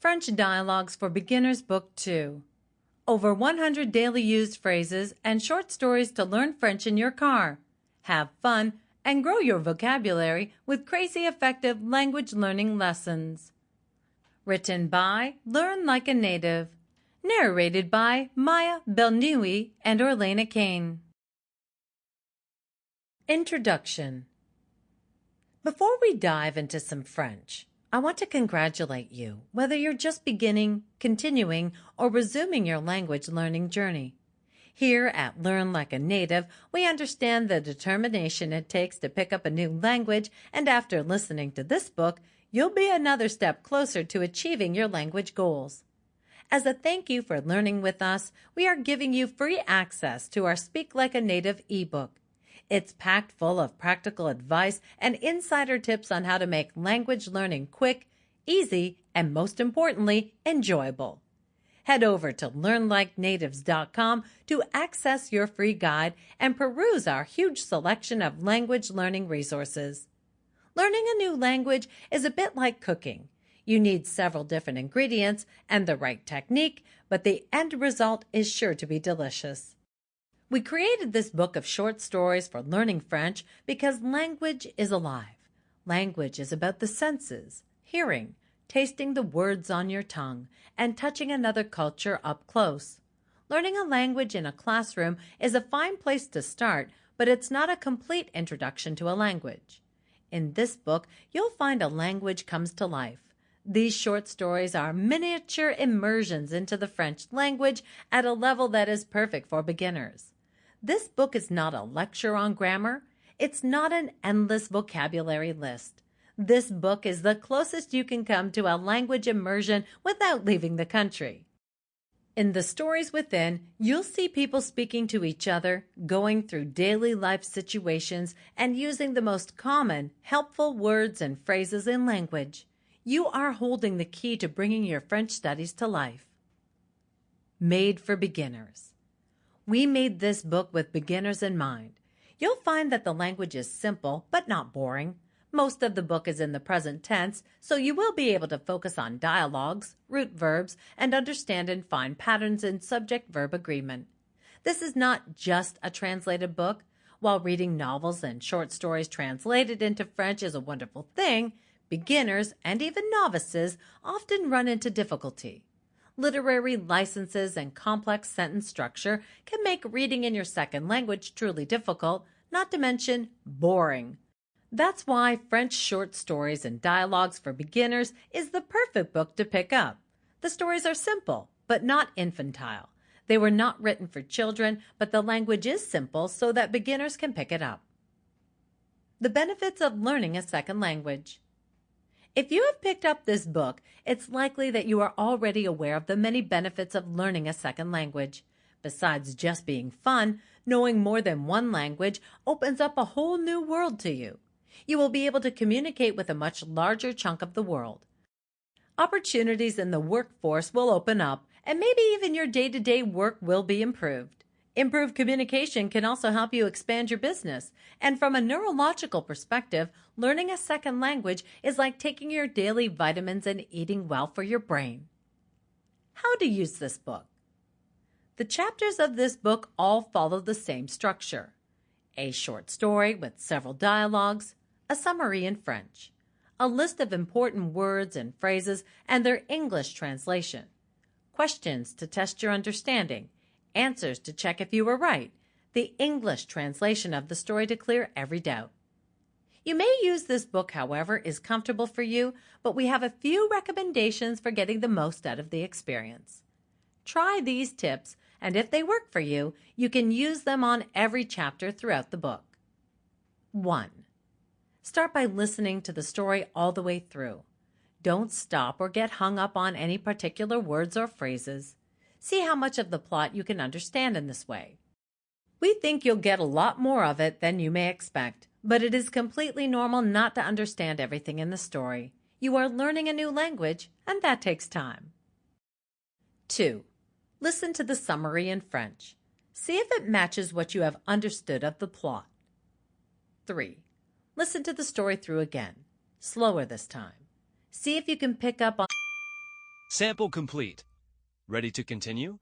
French Dialogues for Beginners Book 2. Over 100 daily used phrases and short stories to learn French in your car. Have fun and grow your vocabulary with crazy effective language learning lessons. Written by Learn Like a Native. Narrated by Maya Belgnaoui and Orlena Cain. Introduction. Before we dive into some French, I want to congratulate you, whether you're just beginning, continuing, or resuming your language learning journey. Here at Learn Like a Native, we understand the determination it takes to pick up a new language, and after listening to this book, you'll be another step closer to achieving your language goals. As a thank you for learning with us, we are giving you free access to our Speak Like a Native ebook. It's packed full of practical advice and insider tips on how to make language learning quick, easy, and most importantly, enjoyable. Head over to learnlikenatives.com to access your free guide and peruse our huge selection of language learning resources. Learning a new language is a bit like cooking. You need several different ingredients and the right technique, but the end result is sure to be delicious. We created this book of short stories for learning French because language is alive. Language is about the senses, hearing, tasting the words on your tongue, and touching another culture up close. Learning a language in a classroom is a fine place to start, but it's not a complete introduction to a language. In this book, you'll find a language comes to life. These short stories are miniature immersions into the French language at a level that is perfect for beginners. This book is not a lecture on grammar. It's not an endless vocabulary list. This book is the closest you can come to a language immersion without leaving the country. In the stories within, you'll see people speaking to each other, going through daily life situations, and using the most common, helpful words and phrases in language. You are holding the key to bringing your French studies to life. Made for beginners. We made this book with beginners in mind. You'll find that the language is simple but not boring. Most of the book is in the present tense, so you will be able to focus on dialogues, root verbs, and understand and find patterns in subject-verb agreement. This is not just a translated book. While reading novels and short stories translated into French is a wonderful thing, beginners and even novices often run into difficulty. Literary licenses and complex sentence structure can make reading in your second language truly difficult, not to mention boring. That's why French short stories and dialogues for beginners is the perfect book to pick up. The stories are simple, but not infantile. They were not written for children, but the language is simple so that beginners can pick it up. The benefits of learning a second language. If you have picked up this book, it's likely that you are already aware of the many benefits of learning a second language. Besides just being fun, knowing more than one language opens up a whole new world to you. You will be able to communicate with a much larger chunk of the world. Opportunities in the workforce will open up, and maybe even your day-to-day work will be improved. Improved communication can also help you expand your business. And from a neurological perspective, learning a second language is like taking your daily vitamins and eating well for your brain. How to use this book. The chapters of this book all follow the same structure. A short story with several dialogues, a summary in French, a list of important words and phrases and their English translation, questions to test your understanding, answers to check if you were right, the English translation of the story to clear every doubt. You may use this book, however, is comfortable for you, but we have a few recommendations for getting the most out of the experience. Try these tips, and if they work for you, you can use them on every chapter throughout the book. 1. Start by listening to the story all the way through. Don't stop or get hung up on any particular words or phrases. See how much of the plot you can understand in this way. We think you'll get a lot more of it than you may expect, but it is completely normal not to understand everything in the story. You are learning a new language, and that takes time. 2. Listen to the summary in French. See if it matches what you have understood of the plot. 3. Listen to the story through again, slower this time. See if you can pick up on Sample complete. Ready to continue?